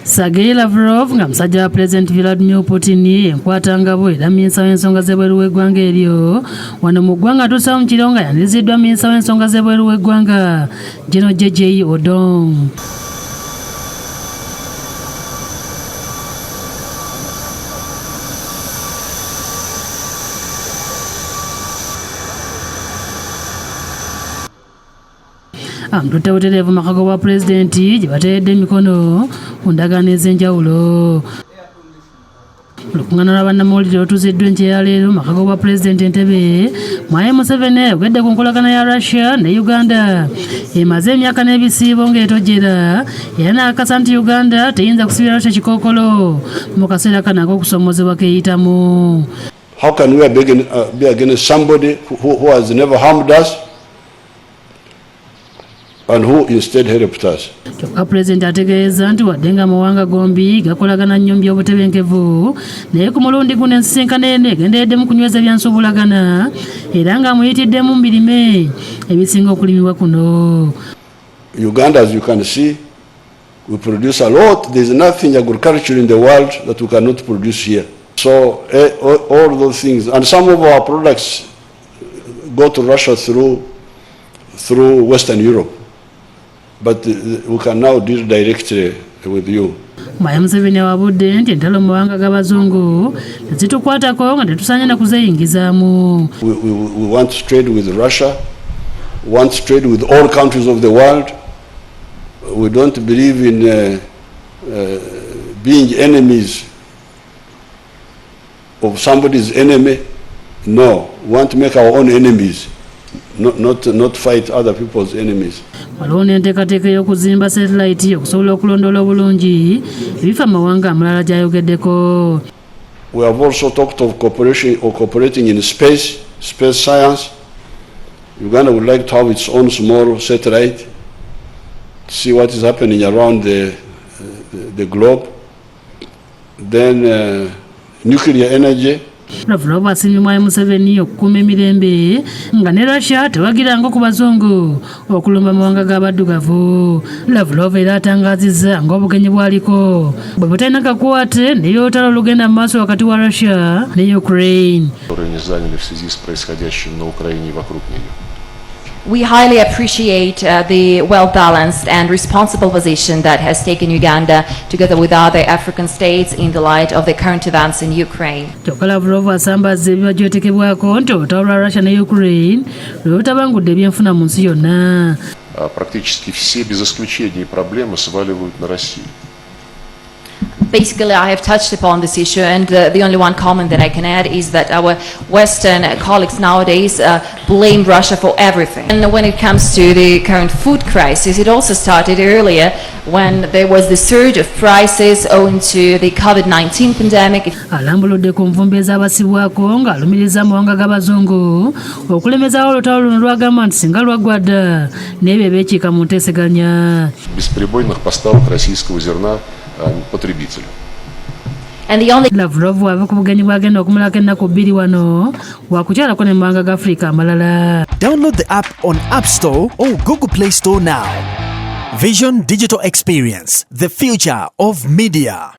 Sergei Lavrov nga musajja wa President Vladimir Putin enkwatangabo era minisita w'ensonga z'ebweru w'eggwanga eryo wano mu ggwanga atuusawo mu kiro nga yaniriziddwa minisita w'ensonga z'ebweru w'eggwanga Gen. JJ Odong. Amtutte butereevu mu maka g'obwa pulezidenti gye bateredde emikono ku ndagaano ez'enjawulo. Olukuŋŋaana lwa bannamawulire lutuuziddwa enkya ya leero mu maka g'obwa pulezidenti Ntebe, Mwai Museveni ayogedde ku nkolagana ya Russia ne Uganda emaze emyaka n'ebisiibo ng'etojjera era n'akakasa nti Uganda teyinza kusibira Russia kikookolo mu kaseera kano ak'okusoomozebwa keeyitamu. How can we be against somebody who has never harmed us and who instead helped us? Kyokka pulezidenti ategeeza nti wadde nga amawanga gombi gakolagana nnyo mu by'obutebenkevu naye ku mulundi guno ensisinkano eno egenderedde mu kunyweza byansuubulagana era ng'amuyitiddemu mu birime ebisinga okulimibwa kuno. Uganda, as you can see, we produce a lot. There is nothing agriculture in the world that we cannot produce here. So all those things, and some of our products go to Russia through Western Europe. But we can now deal directly with you. Mwai Museveni awabudde nti entalo mu mawanga g'abazungu tezitukwatako nga tetusaanye na kuzeyingizaamu. We want to trade with Russia, want to trade with all countries of the world. We don't believe in being enemies of somebody's enemy. No, we want to make our own enemies. Not fight other people's enemies. Waliwo n'enteekateeka y'okuzimba satellite okusobola okulondoola obulungi ebifa amawanga amalala gy'ayogeddeko. We have also talked of cooperating in space science. Uganda would like to have its own small satellite to see what is happening around the globe. Then nuclear energy. Lavrov asiimye Mwai Museveni okukuuma emirembe nga ne Russia tewagiranga ku bazungu okulumba amawanga g'abaddugavu. Lavrov era atangaazizza ng'obugenyi bwaliko bwe butalina kakwate n'ebyolutalo olugenda mu maaso wakati wa Russia ne Ukraine. We highly appreciate the well-balanced and responsible position that has taken Uganda together with other African states in the light of the current events in Ukraine. Kyokka Lavrov asambazza ebibajyotekebwako nti olutalo lwa Russia ne Ukraine lwe butabangudde ebyenfuna mu nsi yonna. Практически все без исключения проблемы сваливают на Россию. Basically, I have touched upon this issue, and the only one comment that I can add is that our Western colleagues nowadays blame Russia for everything. And when it comes to the current food crisis, it also started earlier when there was the surge of prices owing to the COVID-19 pandemic. Alambuludde ku nvumbi ez'abasibwako ng'alumiriza amawanga g'abazungu okulemezaawo olutalo luno lwagamba nti singa lwaggwa dda n'ebyo eby'ekiika mu nteeseganya. Бесперебойных поставок российского зерна потребителю. Lavrov ava ku bugenyi bwagenda okumulako ennaku 2 wano wakukyalako ne mu mawanga g'Afrika amalala. Download the app on App Store or Google Play Store now. Vision Digital Experience, the future of media.